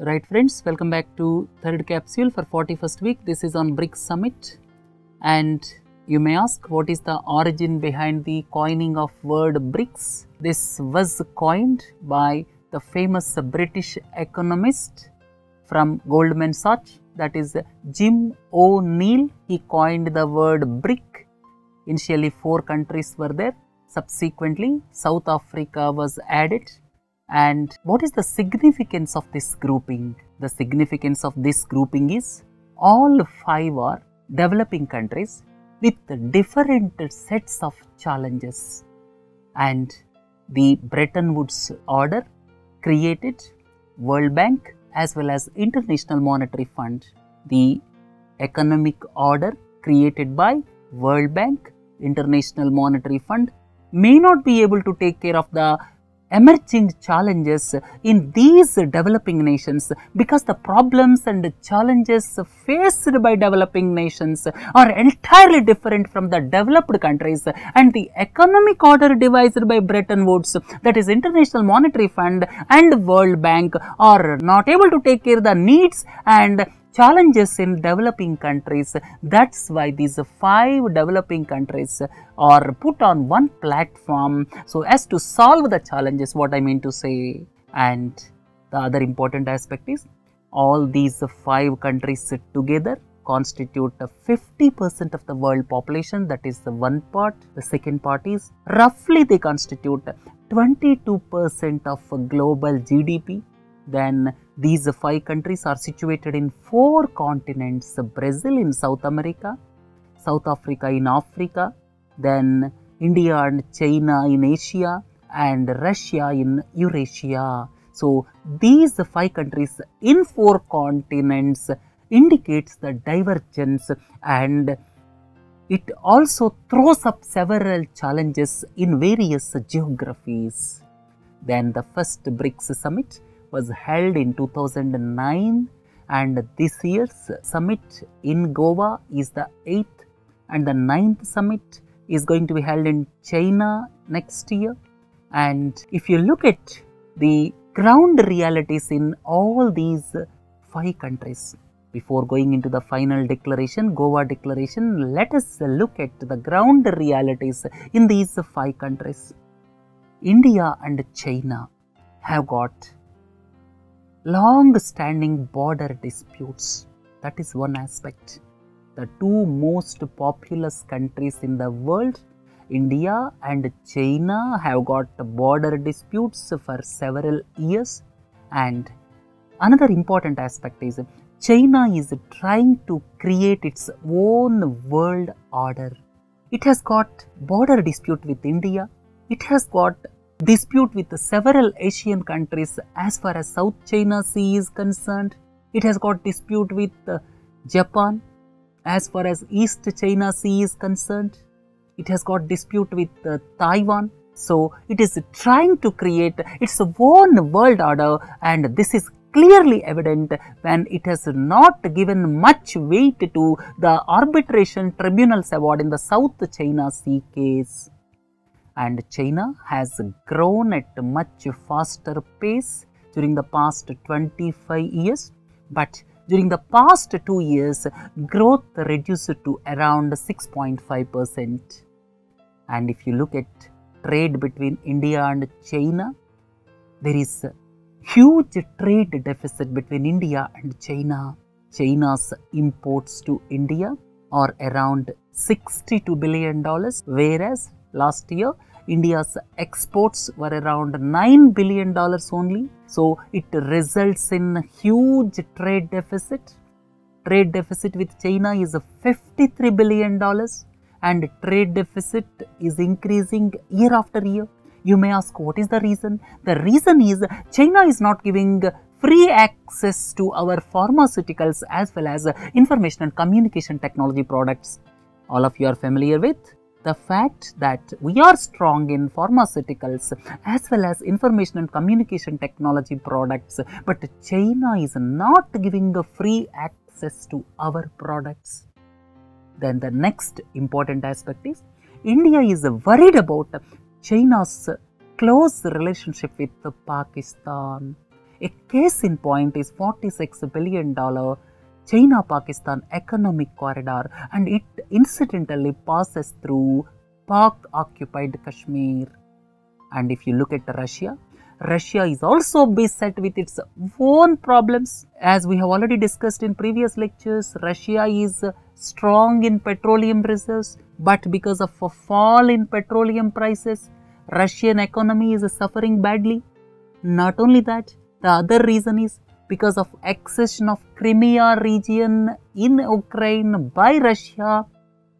Right friends, welcome back to third capsule for 41st week. This is on BRICS Summit, and you may ask what is the origin behind the coining of word BRICS. This was coined by the famous British economist from Goldman Sachs, that is Jim O'Neill. He coined the word BRIC. Initially 4 countries were there, subsequently South Africa was added. And what is the significance of this grouping? The significance of this grouping is all 5 are developing countries with different sets of challenges, and the Bretton Woods order created World Bank as well as International Monetary Fund. The economic order created by World Bank, International Monetary Fund may not be able to take care of the emerging challenges in these developing nations, because the problems and challenges faced by developing nations are entirely different from the developed countries, and the economic order devised by Bretton Woods, that is International Monetary Fund and World Bank, are not able to take care of the needs and challenges in developing countries. That's why these 5 developing countries are put on one platform so as to solve the challenges, what I mean to say. And the other important aspect is all these 5 countries together constitute 50% of the world population. That is the one part. The second part is roughly they constitute 22% of global GDP. Then these 5 countries are situated in 4 continents: Brazil in South America, South Africa in Africa, then India and China in Asia, and Russia in Eurasia. So these 5 countries in 4 continents indicates the divergence, and it also throws up several challenges in various geographies. Then the first BRICS Summit was held in 2009, and this year's summit in Goa is the 8th, and the 9th summit is going to be held in China next year. And if you look at the ground realities in all these 5 countries, before going into the final declaration, Goa declaration, let us look at the ground realities in these 5 countries. India and China have got long-standing border disputes. That is one aspect. The 2 most populous countries in the world, India and China, have got border disputes for several years. And another important aspect is China is trying to create its own world order. It has got border dispute with India. It has got dispute with several Asian countries as far as South China Sea is concerned. It has got dispute with Japan as far as East China Sea is concerned. It has got dispute with Taiwan. So it is trying to create its own world order, and this is clearly evident when it has not given much weight to the arbitration tribunal's award in the South China Sea case. And China has grown at a much faster pace during the past 25 years, but during the past 2 years, growth reduced to around 6.5%. And if you look at trade between India and China, there is a huge trade deficit between India and China. China's imports to India are around $62 billion, whereas last year India's exports were around $9 billion only. So it results in huge trade deficit. Trade deficit with China is $53 billion, and trade deficit is increasing year after year. You may ask, what is the reason? The reason is China is not giving free access to our pharmaceuticals as well as information and communication technology products. All of you are familiar with the fact that we are strong in pharmaceuticals as well as information and communication technology products, but China is not giving a free access to our products. Then the next important aspect is India is worried about China's close relationship with Pakistan. A case in point is $46 billion China-Pakistan economic corridor, and it incidentally passes through Pak-occupied Kashmir. And if you look at Russia, Russia is also beset with its own problems. As we have already discussed in previous lectures, Russia is strong in petroleum reserves, but because of a fall in petroleum prices, Russian economy is suffering badly. Not only that, the other reason is because of accession of Crimea region in Ukraine by Russia.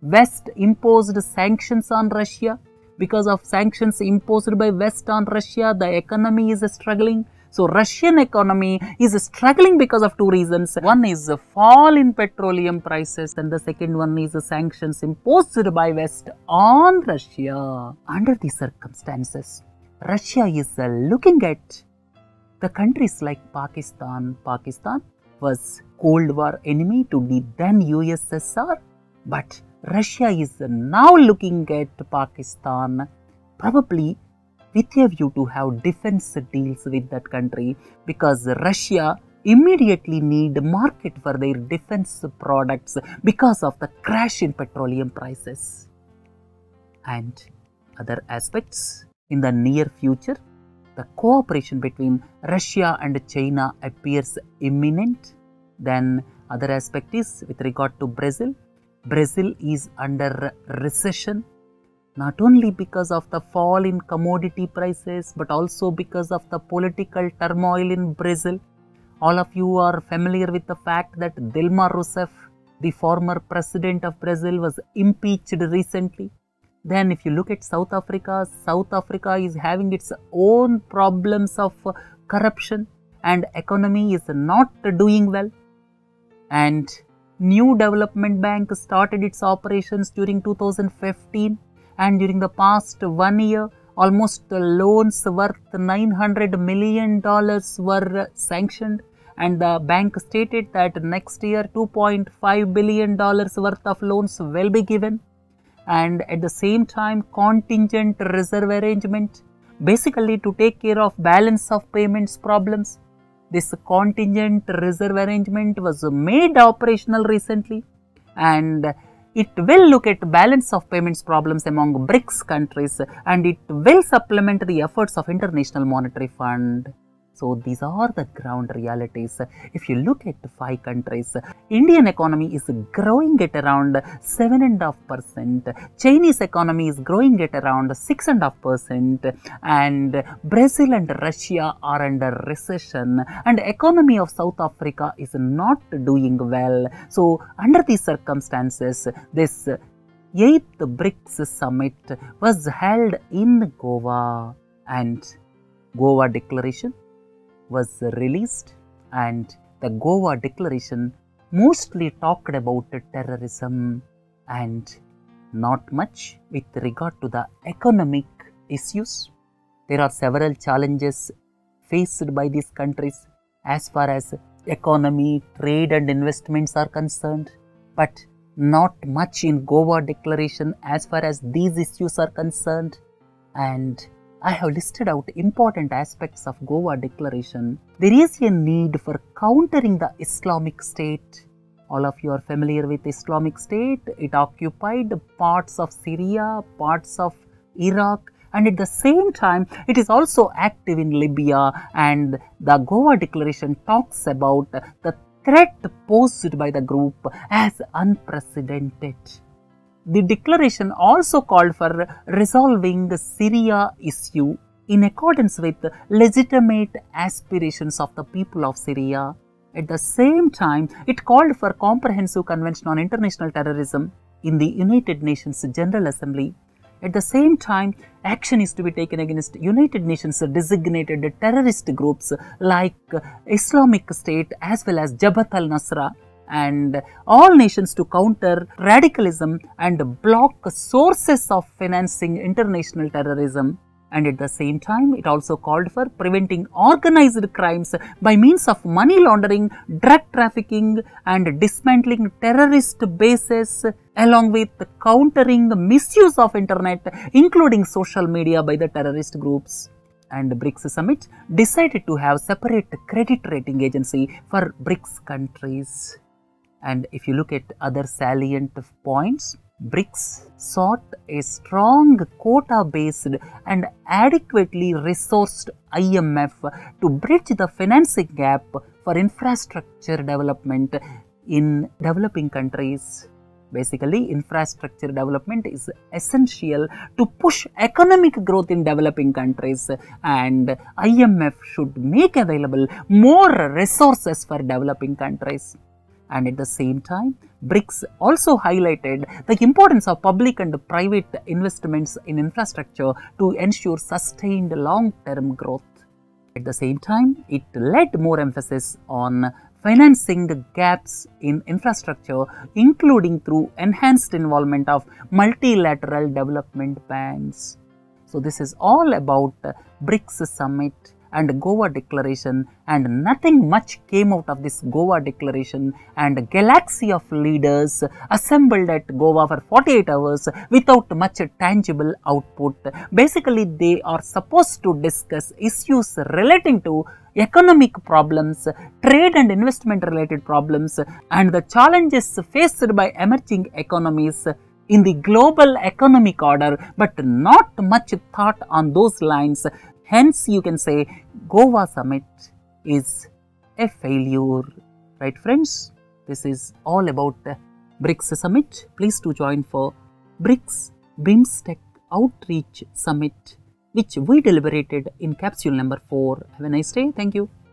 West imposed sanctions on Russia. Because of sanctions imposed by West on Russia, the economy is struggling. So, Russian economy is struggling because of two reasons. One is a fall in petroleum prices, and the second one is the sanctions imposed by West on Russia. Under these circumstances, Russia is looking at the countries like Pakistan. Pakistan was Cold War enemy to the then USSR, but Russia is now looking at Pakistan probably with a view to have defense deals with that country, because Russia immediately need market for their defense products because of the crash in petroleum prices. And other aspects, in the near future, the cooperation between Russia and China appears imminent. Then other aspect is with regard to Brazil. Brazil is under recession, not only because of the fall in commodity prices, but also because of the political turmoil in Brazil. All of you are familiar with the fact that Dilma Rousseff, the former president of Brazil, was impeached recently. Then if you look at South Africa, South Africa is having its own problems of corruption, and economy is not doing well. And New Development Bank started its operations during 2015, and during the past 1 year, almost loans worth $900 million were sanctioned, and the bank stated that next year $2.5 billion worth of loans will be given. And at the same time, contingent reserve arrangement, basically to take care of balance of payments problems. This contingent reserve arrangement was made operational recently, and it will look at balance of payments problems among BRICS countries, and it will supplement the efforts of International Monetary Fund. So, these are the ground realities. If you look at 5 countries, Indian economy is growing at around 7.5%, Chinese economy is growing at around 6.5%, and Brazil and Russia are under recession, and economy of South Africa is not doing well. So, under these circumstances, this 8th BRICS Summit was held in Goa, and Goa Declaration was released, and the Goa Declaration mostly talked about terrorism and not much with regard to the economic issues. There are several challenges faced by these countries as far as economy, trade and investments are concerned, but not much in Goa Declaration as far as these issues are concerned. And I have listed out important aspects of Goa Declaration. There is a need for countering the Islamic State. All of you are familiar with Islamic State. It occupied parts of Syria, parts of Iraq, and at the same time, it is also active in Libya. And the Goa Declaration talks about the threat posed by the group as unprecedented. The declaration also called for resolving the Syria issue in accordance with legitimate aspirations of the people of Syria. At the same time, it called for comprehensive convention on international terrorism in the United Nations General Assembly. At the same time, action is to be taken against United Nations designated terrorist groups like Islamic State as well as Jabhat al-Nusra, and all nations to counter radicalism and block sources of financing international terrorism. And at the same time, it also called for preventing organized crimes by means of money laundering, drug trafficking and dismantling terrorist bases, along with countering misuse of internet, including social media by the terrorist groups. and BRICS Summit decided to have separate credit rating agency for BRICS countries. And if you look at other salient points, BRICS sought a strong quota-based and adequately resourced IMF to bridge the financing gap for infrastructure development in developing countries. Basically, infrastructure development is essential to push economic growth in developing countries, and IMF should make available more resources for developing countries. And at the same time, BRICS also highlighted the importance of public and private investments in infrastructure to ensure sustained long-term growth. At the same time, it laid more emphasis on financing gaps in infrastructure, including through enhanced involvement of multilateral development banks. So this is all about BRICS Summit and Goa Declaration, and nothing much came out of this Goa Declaration, and a galaxy of leaders assembled at Goa for 48 hours without much tangible output. Basically, they are supposed to discuss issues relating to economic problems, trade and investment related problems, and the challenges faced by emerging economies in the global economic order, but not much thought on those lines. Hence, you can say Goa Summit is a failure, right friends? This is all about BRICS Summit. Please do join for BRICS BIMSTEC Outreach Summit, which we deliberated in capsule number 4. Have a nice day. Thank you.